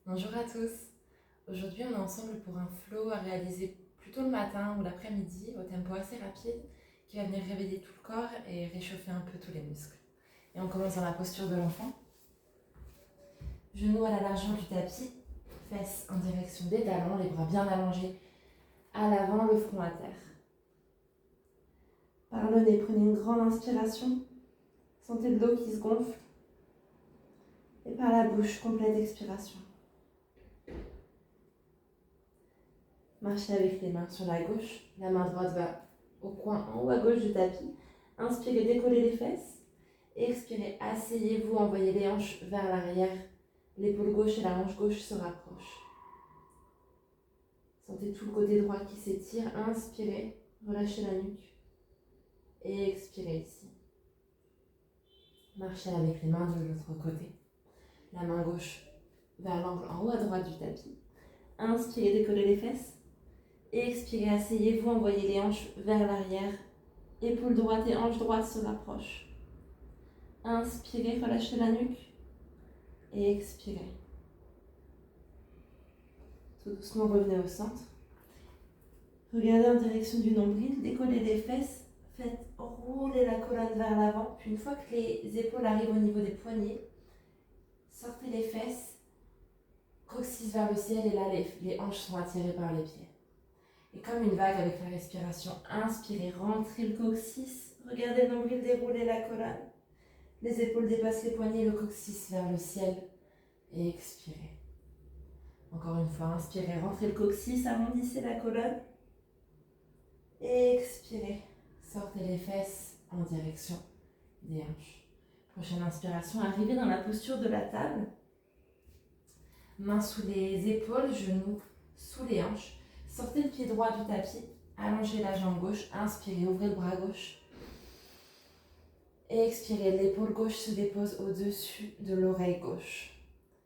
Bonjour à tous. Aujourd'hui, on est ensemble pour un flow à réaliser plutôt le matin ou l'après-midi au tempo assez rapide qui va venir réveiller tout le corps et réchauffer un peu tous les muscles. Et on commence dans la posture de l'enfant. Genoux à la largeur du tapis, fesses en direction des talons, les bras bien allongés à l'avant, le front à terre. Par le nez, prenez une grande inspiration. Sentez le dos qui se gonfle. Et par la bouche, complète expiration. Marchez avec les mains sur la gauche. La main droite va au coin en haut à gauche du tapis. Inspirez, décollez les fesses. Expirez, asseyez-vous, envoyez les hanches vers l'arrière. L'épaule gauche et la hanche gauche se rapprochent. Sentez tout le côté droit qui s'étire. Inspirez, relâchez la nuque. Et expirez ici. Marchez avec les mains de l'autre côté. La main gauche vers l'angle en haut à droite du tapis. Inspirez, décollez les fesses. Expirez, asseyez-vous, envoyez les hanches vers l'arrière. Épaule droite et hanche droite se rapprochent. Inspirez, relâchez la nuque. Et expirez. Tout doucement, revenez au centre. Regardez en direction du nombril, décollez les fesses. Faites rouler la colonne vers l'avant. Puis une fois que les épaules arrivent au niveau des poignets, sortez les fesses, coccyx vers le ciel et là les hanches sont attirées par les pieds. Et comme une vague avec la respiration, inspirez, rentrez le coccyx, regardez le nombril dérouler la colonne. Les épaules dépassent les poignets, le coccyx vers le ciel et expirez. Encore une fois, inspirez, rentrez le coccyx, arrondissez la colonne et expirez. Sortez les fesses en direction des hanches. Prochaine inspiration, arrivez dans la posture de la table. Mains sous les épaules, genoux sous les hanches. Sortez le pied droit du tapis, allongez la jambe gauche, inspirez, ouvrez le bras gauche. Et expirez, l'épaule gauche se dépose au-dessus de l'oreille gauche.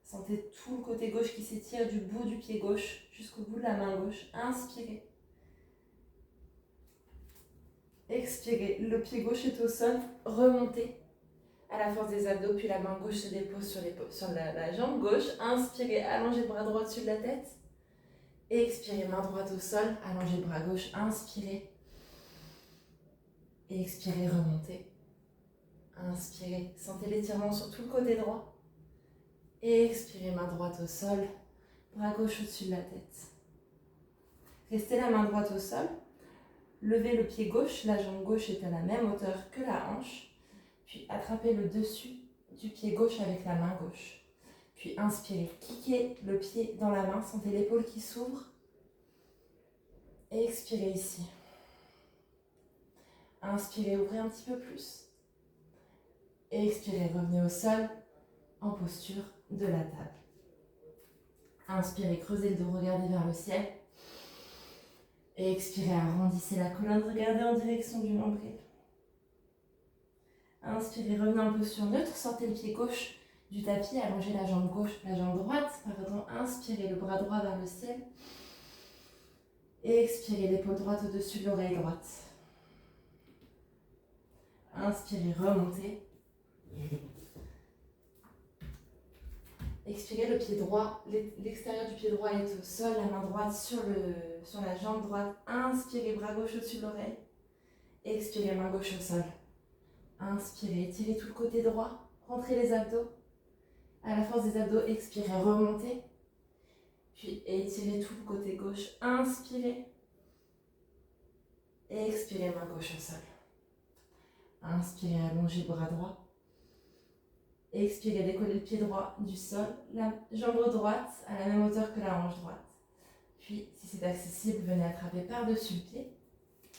Sentez tout le côté gauche qui s'étire du bout du pied gauche jusqu'au bout de la main gauche. Inspirez. Expirez, le pied gauche est au sol, remontez à la force des abdos, puis la main gauche se dépose sur la jambe gauche. Inspirez, allongez le bras droit au-dessus de la tête. Et expirez, main droite au sol, allongez le bras gauche. Inspirez. Et expirez, remontez. Inspirez, sentez l'étirement sur tout le côté droit. Et expirez, main droite au sol, bras gauche au-dessus de la tête. Restez la main droite au sol. Levez le pied gauche, la jambe gauche est à la même hauteur que la hanche. Puis attrapez le dessus du pied gauche avec la main gauche. Puis inspirez, kickez le pied dans la main, sentez l'épaule qui s'ouvre. Et expirez ici. Inspirez, ouvrez un petit peu plus. Et expirez, revenez au sol en posture de la table. Inspirez, creusez le dos, regardez vers le ciel. Et expirez, arrondissez la colonne, regardez en direction du nombril. Inspirez, revenez en posture neutre, sortez le pied gauche du tapis, allongez la jambe droite, inspirez le bras droit vers le ciel. Et expirez, l'épaule droite au-dessus de l'oreille droite. Inspirez, remontez. Expirez, le pied droit, l'extérieur du pied droit est au sol, la main droite sur la jambe droite. Inspirez, bras gauche au-dessus de l'oreille. Expirez, main gauche au sol. Inspirez, étirez tout le côté droit, rentrez les abdos. À la force des abdos, expirez, remontez. Puis étirez tout le côté gauche. Inspirez. Et expirez, main gauche au sol. Inspirez, allongez le bras droit. Expirez, décollez le pied droit du sol, la jambe droite à la même hauteur que la hanche droite. Puis, si c'est accessible, venez attraper par-dessus le pied,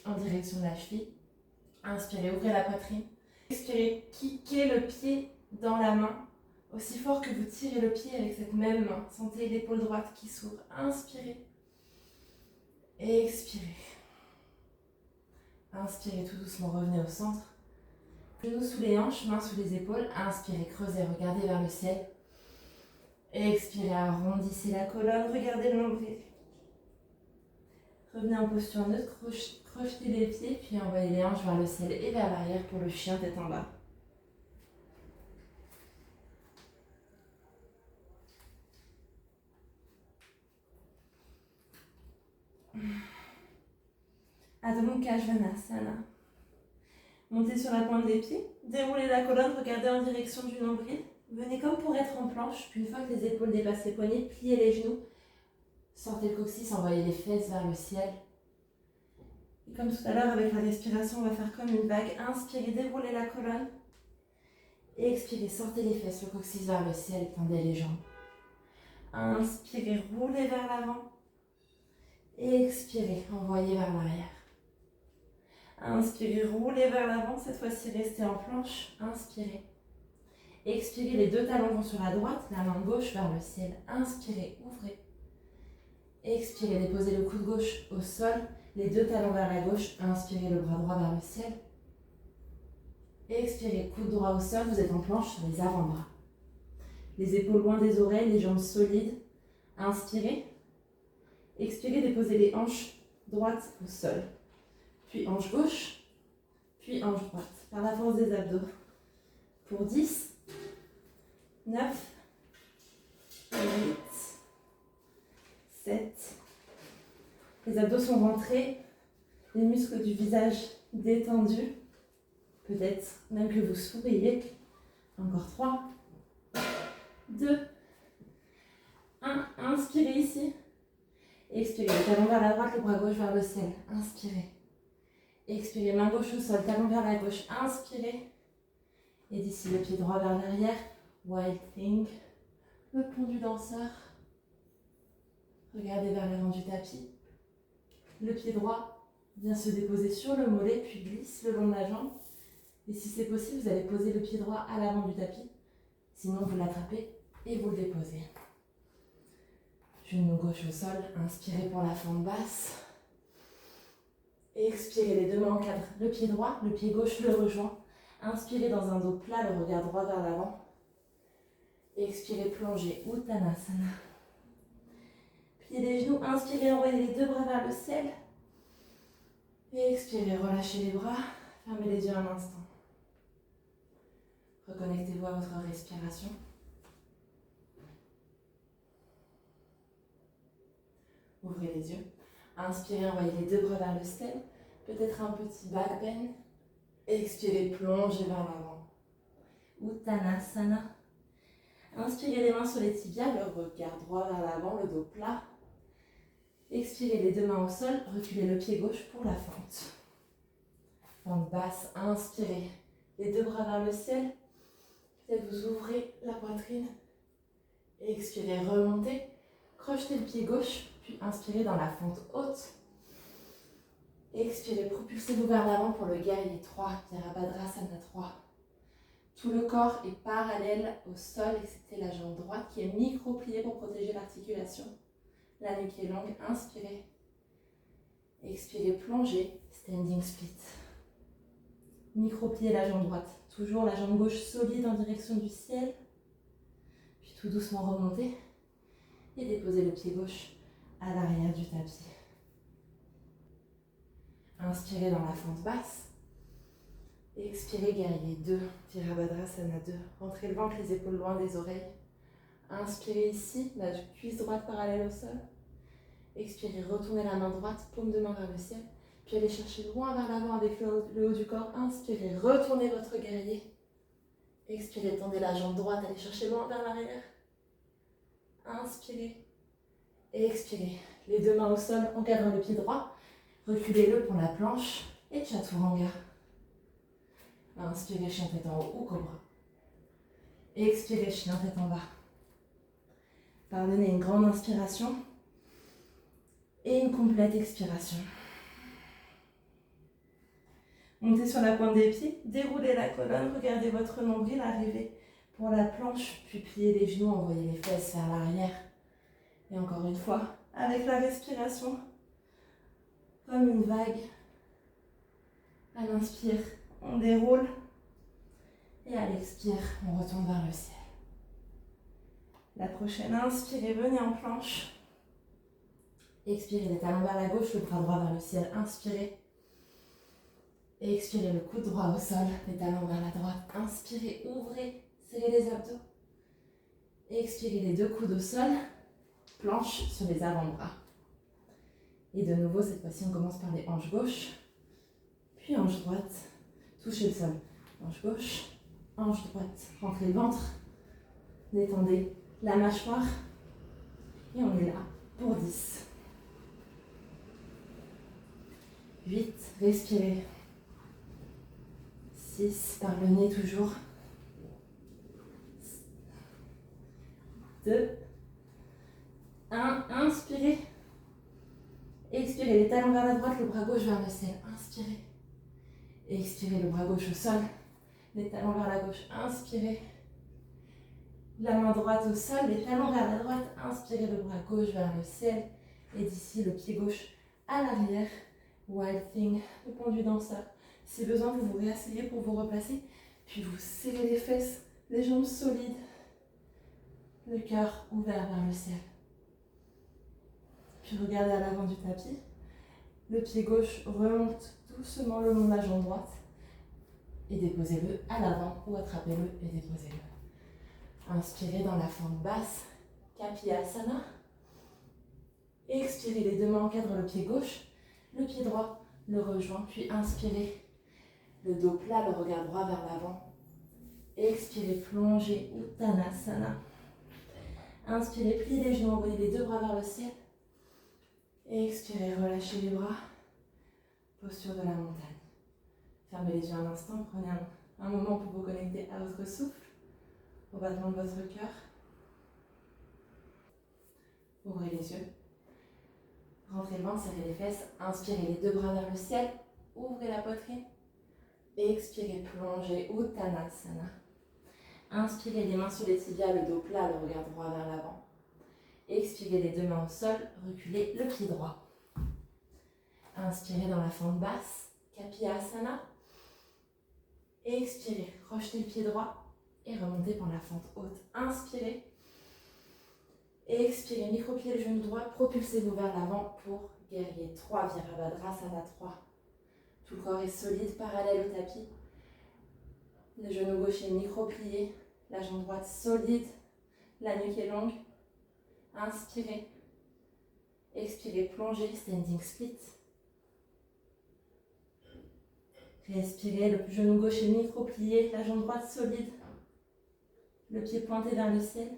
en direction de la cheville. Inspirez, ouvrez la poitrine. Expirez, kickez le pied dans la main, aussi fort que vous tirez le pied avec cette même main. Sentez l'épaule droite qui s'ouvre. Inspirez. Et expirez. Inspirez tout doucement, revenez au centre. Genoux sous les hanches, mains sous les épaules. Inspirez, creusez, regardez vers le ciel. Expirez, arrondissez la colonne, regardez le nombril. Revenez en posture neutre, crochetez les pieds, puis envoyez les hanches vers le ciel et vers l'arrière pour le chien tête en bas. Mukha Svanasana. Montez sur la pointe des pieds, déroulez la colonne, regardez en direction du nombril. Venez comme pour être en planche, puis une fois que les épaules dépassent les poignets, pliez les genoux. Sortez le coccyx, envoyez les fesses vers le ciel. Et comme tout à l'heure, avec la respiration, on va faire comme une vague. Inspirez, déroulez la colonne. Et expirez, sortez les fesses, le coccyx vers le ciel, tendez les jambes. Inspirez, roulez vers l'avant. Et expirez, envoyez vers l'arrière. Inspirez, roulez vers l'avant. Cette fois-ci, restez en planche. Inspirez. Expirez, les deux talons vont sur la droite, la main gauche vers le ciel. Inspirez, ouvrez. Expirez, déposez le coude gauche au sol, les deux talons vers la gauche. Inspirez, le bras droit vers le ciel. Expirez, coude droit au sol, vous êtes en planche sur les avant-bras. Les épaules loin des oreilles, les jambes solides. Inspirez. Expirez, déposez les hanches droites au sol. Puis hanche gauche, puis hanche droite, par la force des abdos. Pour 10, 9, 8, 7. Les abdos sont rentrés, les muscles du visage détendus. Peut-être même que vous souriez. Encore 3, 2, 1. Inspirez ici. Expirez, le talon vers la droite, le bras gauche vers le ciel. Inspirez. Expirez, main gauche au sol, talon vers la gauche. Inspirez. Et d'ici, le pied droit vers l'arrière. Wild Thing. Le pont du danseur. Regardez vers l'avant du tapis. Le pied droit vient se déposer sur le mollet, puis glisse le long de la jambe. Et si c'est possible, vous allez poser le pied droit à l'avant du tapis. Sinon, vous l'attrapez et vous le déposez. Genou gauche au sol, inspirez pour la fente basse. Expirez, les deux mains encadrent le pied droit, le pied gauche le rejoint. Inspirez dans un dos plat, le regard droit vers l'avant. Expirez, plongez, Uttanasana. Pliez les genoux, inspirez, envoyez les deux bras vers le ciel. Et expirez, relâchez les bras, fermez les yeux un instant. Reconnectez-vous à votre respiration. Ouvrez les yeux. Inspirez, envoyez les deux bras vers le ciel. Peut-être un petit back bend. Expirez, plongez vers l'avant. Uttanasana. Inspirez les mains sur les tibias, le regard droit vers l'avant, le dos plat. Expirez les deux mains au sol, reculez le pied gauche pour la fente. Fente basse, inspirez. Les deux bras vers le ciel. Peut-être vous ouvrez la poitrine. Expirez, remontez. Crochetez le pied gauche, puis inspirez dans la fente haute. Expirez, propulsez-vous vers l'avant pour le guerrier 3, Virabhadrasana 3. Tout le corps est parallèle au sol, excepté la jambe droite qui est micro-pliée pour protéger l'articulation. La nuque est longue, inspirez. Expirez, plongez, standing split. Micro-pliez la jambe droite, toujours la jambe gauche solide en direction du ciel. Puis tout doucement remontez et déposez le pied gauche à l'arrière du tapis. Inspirez dans la fente basse. Expirez, guerrier 2, Virabhadrasana 2. Rentrez le ventre, les épaules loin des oreilles. Inspirez ici, la cuisse droite parallèle au sol. Expirez, retournez la main droite, paume de main vers le ciel. Puis allez chercher loin vers l'avant avec le haut du corps. Inspirez, retournez votre guerrier. Expirez, tendez la jambe droite, allez chercher loin vers l'arrière. Inspirez. Et expirez. Les deux mains au sol, encadrez le pied droit. Reculez-le pour la planche et Chaturanga. Inspirez, chien tête en haut ou cobra. Expirez, chien tête en bas. Pardonnez, une grande inspiration et une complète expiration. Montez sur la pointe des pieds, déroulez la colonne, regardez votre nombril arriver pour la planche, puis pliez les genoux, envoyez les fesses vers l'arrière. Et encore une fois, avec la respiration, comme une vague. À l'inspire, on déroule. Et à l'expire, on retourne vers le ciel. La prochaine, inspirez, venez en planche. Expirez, les talons vers la gauche, le bras droit vers le ciel. Inspirez. Et expirez, le coude droit au sol, les talons vers la droite. Inspirez, ouvrez, serrez les abdos. Et expirez, les deux coudes au sol, planche sur les avant-bras. Et de nouveau, cette fois-ci, on commence par les hanches gauches. puis hanche droite, touchez le sol. Hanche gauche, hanche droite, rentrez le ventre, détendez la mâchoire et on est là pour 10. 8, respirez. 6, par le nez toujours. 2, 1, inspirez. Expirez, les talons vers la droite, le bras gauche vers le ciel. Inspirez. Expirez, le bras gauche au sol. Les talons vers la gauche. Inspirez. La main droite au sol, les talons vers la droite. Inspirez, le bras gauche vers le ciel. Et d'ici, le pied gauche à l'arrière. Wild Thing, le pendu danseur. Si besoin, vous vous réasseyez pour vous replacer. Puis vous serrez les fesses, les jambes solides. Le cœur ouvert vers le ciel. Puis regardez à l'avant du tapis. Le pied gauche remonte doucement le long de la jambe droite. Et déposez-le à l'avant ou attrapez-le et déposez-le. Inspirez dans la forme basse, Kapiyasana. Expirez, les deux mains encadrent le pied gauche. Le pied droit le rejoint. Puis inspirez, le dos plat, le regard droit vers l'avant. Expirez, plongez Uttanasana. Inspirez, pliez les genoux, envoyez les deux bras vers le ciel. Expirez, relâchez les bras. Posture de la montagne. Fermez les yeux un instant, prenez un moment pour vous connecter à votre souffle, au battement de votre cœur. Ouvrez les yeux. Rentrez le ventre, serrez les fesses. Inspirez, les deux bras vers le ciel. Ouvrez la poitrine. Expirez, plongez Uttanasana. Inspirez, les mains sur les tibias, le dos plat, le regard droit vers l'avant. Expirez, les deux mains au sol, reculez le pied droit. Inspirez dans la fente basse, Kapiyasana. Expirez, rejetez le pied droit et remontez par la fente haute. Inspirez. Expirez, micro-pliez le genou droit, propulsez-vous vers l'avant pour guerrier 3, Virabhadrasana 3. Tout le corps est solide, parallèle au tapis. Le genou gauche est micro-plié, la jambe droite solide, la nuque est longue. Inspirez. Expirez, plongez, standing split. Respirez, le genou gauche est micro-plié, la jambe droite solide, le pied pointé vers le ciel.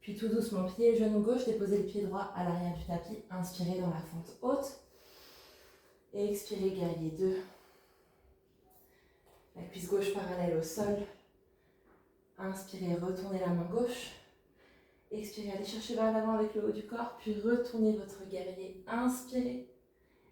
Puis tout doucement, pliez le genou gauche, déposez le pied droit à l'arrière du tapis. Inspirez dans la fente haute. Et expirez, guerrier 2. La cuisse gauche parallèle au sol. Inspirez, retournez la main gauche. Expirez, allez chercher vers l'avant avec le haut du corps, puis retournez votre guerrier. Inspirez.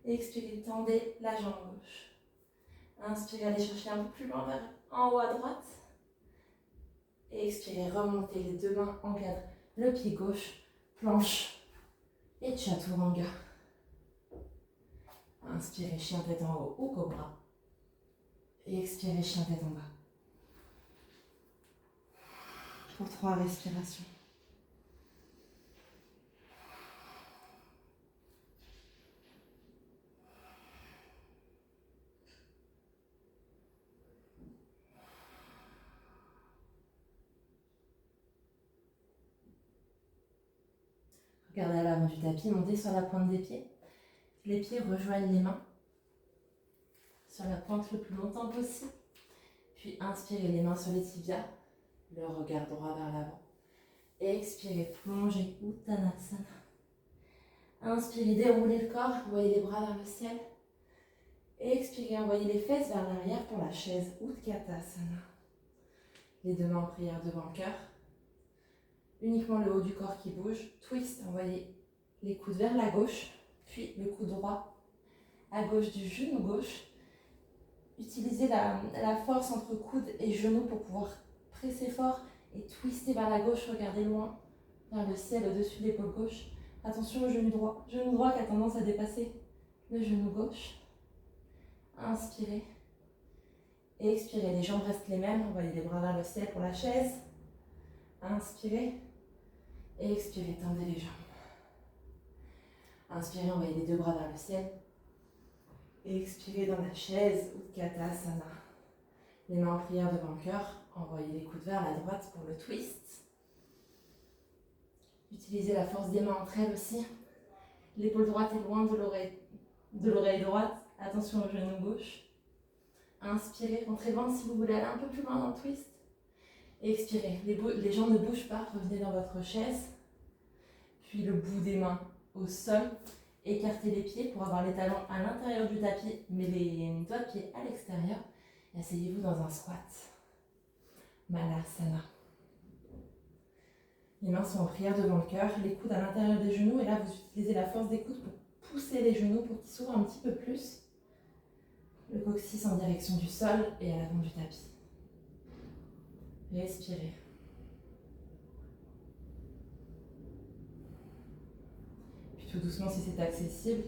Expirez, tendez la jambe gauche. Inspirez, allez chercher un peu plus loin vers en haut à droite. Et expirez, remontez les deux mains, encadrez le pied gauche, planche et Chaturanga. Inspirez, chien tête en haut ou cobra. Et expirez, chien tête en bas. Pour 3 respirations. Regardez à l'avant du tapis, montez sur la pointe des pieds. Les pieds rejoignent les mains sur la pointe le plus longtemps possible. Puis inspirez, les mains sur les tibias, le regard droit vers l'avant. Expirez, plongez Uttanasana. Inspirez, déroulez le corps, envoyez les bras vers le ciel. Expirez, envoyez les fesses vers l'arrière pour la chaise Utkatasana. Les deux mains en prière devant le cœur. Uniquement le haut du corps qui bouge. Twist, envoyez les coudes vers la gauche, puis le coude droit à gauche du genou gauche. Utilisez la force entre coude et genou pour pouvoir presser fort et twister vers la gauche. Regardez loin vers le ciel au-dessus de l'épaule gauche. Attention au genou droit. Genou droit qui a tendance à dépasser le genou gauche. Inspirez. Et expirez. Les jambes restent les mêmes. Envoyez les bras vers le ciel pour la chaise. Inspirez. Et expirez. Tendez les jambes. Inspirez. Envoyez les deux bras vers le ciel. Et expirez dans la chaise Utkatasana. Les mains en prière devant le cœur. Envoyez les coudes vers la droite pour le twist. Utilisez la force des mains entre elles aussi. L'épaule droite est loin de l'oreille droite. Attention au genou gauche. Inspirez, rentrez le ventre si vous voulez aller un peu plus loin dans le twist. Expirez, les jambes ne bougent pas, revenez dans votre chaise. Puis le bout des mains au sol. Écartez les pieds pour avoir les talons à l'intérieur du tapis, mais les doigts de pied à l'extérieur. Et asseyez-vous dans un squat. Malasana. Les mains sont en prière devant le cœur, les coudes à l'intérieur des genoux. Et là, vous utilisez la force des coudes pour pousser les genoux pour qu'ils s'ouvrent un petit peu plus. Le coccyx en direction du sol et à l'avant du tapis. Respirez. Puis tout doucement, si c'est accessible,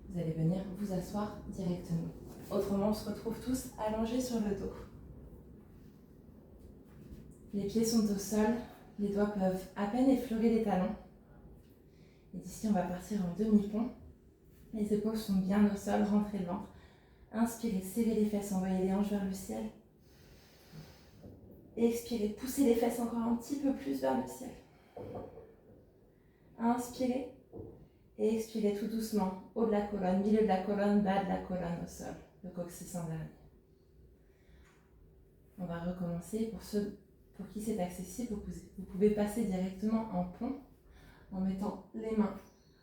vous allez venir vous asseoir directement. Autrement, on se retrouve tous allongés sur le dos. Les pieds sont au sol, les doigts peuvent à peine effleurer les talons. Et d'ici, on va partir en demi-pont. Les épaules sont bien au sol, rentrez le ventre. Inspirez, serrez les fesses, envoyez les hanches vers le ciel. Expirez, poussez les fesses encore un petit peu plus vers le ciel. Inspirez et expirez tout doucement. Haut de la colonne, milieu de la colonne, bas de la colonne au sol. Le coccyx en dernier. On va recommencer. Pour ceux pour qui c'est accessible, vous pouvez passer directement en pont en mettant les mains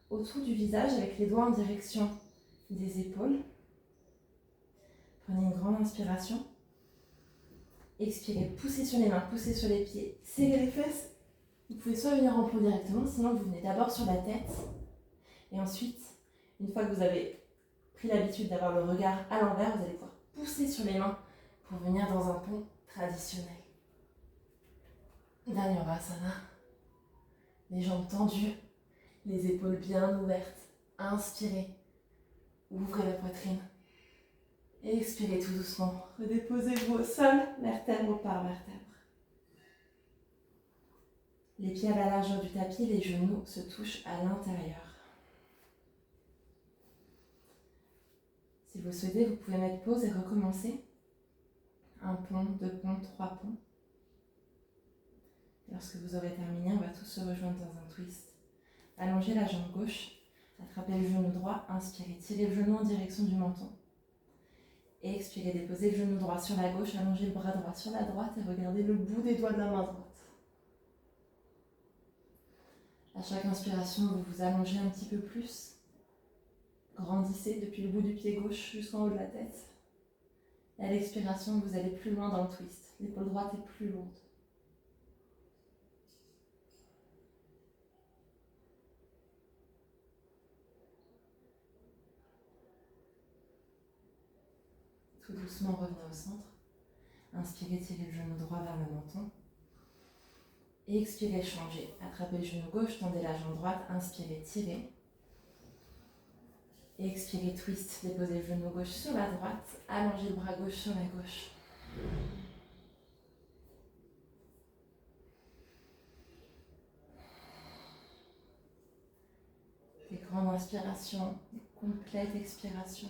autour du visage avec les doigts en direction des épaules. Prenez une grande inspiration. Expirez, poussez sur les mains, poussez sur les pieds, serrez les fesses. Vous pouvez soit venir en pont directement, sinon vous venez d'abord sur la tête. Et ensuite, une fois que vous avez pris l'habitude d'avoir le regard à l'envers, vous allez pouvoir pousser sur les mains pour venir dans un pont traditionnel. Dhanurasana. Les jambes tendues, les épaules bien ouvertes. Inspirez, ouvrez la poitrine. Expirez tout doucement. Redéposez-vous au sol, vertèbre par vertèbre. Les pieds à la largeur du tapis, les genoux se touchent à l'intérieur. Si vous souhaitez, vous pouvez mettre pause et recommencer. Un pont, deux ponts, trois ponts. Lorsque vous aurez terminé, on va tous se rejoindre dans un twist. Allongez la jambe gauche, attrapez le genou droit, inspirez, tirez le genou en direction du menton. Et expirez, déposez le genou droit sur la gauche, allongez le bras droit sur la droite et regardez le bout des doigts de la main droite. À chaque inspiration, vous vous allongez un petit peu plus. Grandissez depuis le bout du pied gauche jusqu'en haut de la tête. Et à l'expiration, vous allez plus loin dans le twist. L'épaule droite est plus lourde. Tout doucement, revenez au centre. Inspirez, tirez le genou droit vers le menton. Et expirez, changez. Attrapez le genou gauche, tendez la jambe droite. Inspirez, tirez. Et expirez, twist. Déposez le genou gauche sur la droite. Allongez le bras gauche sur la gauche. Des grandes inspirations, complète expiration.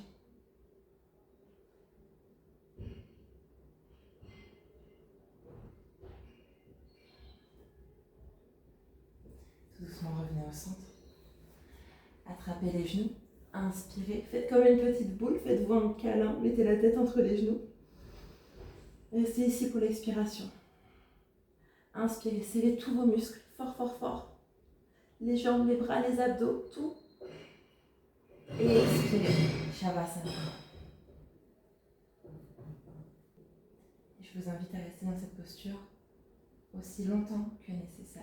Tout doucement, revenez au centre. Attrapez les genoux. Inspirez. Faites comme une petite boule. Faites-vous un câlin. Mettez la tête entre les genoux. Restez ici pour l'expiration. Inspirez. Serrez tous vos muscles. Fort, fort, fort. Les jambes, les bras, les abdos, tout. Et expirez. Shavasana. Je vous invite à rester dans cette posture aussi longtemps que nécessaire.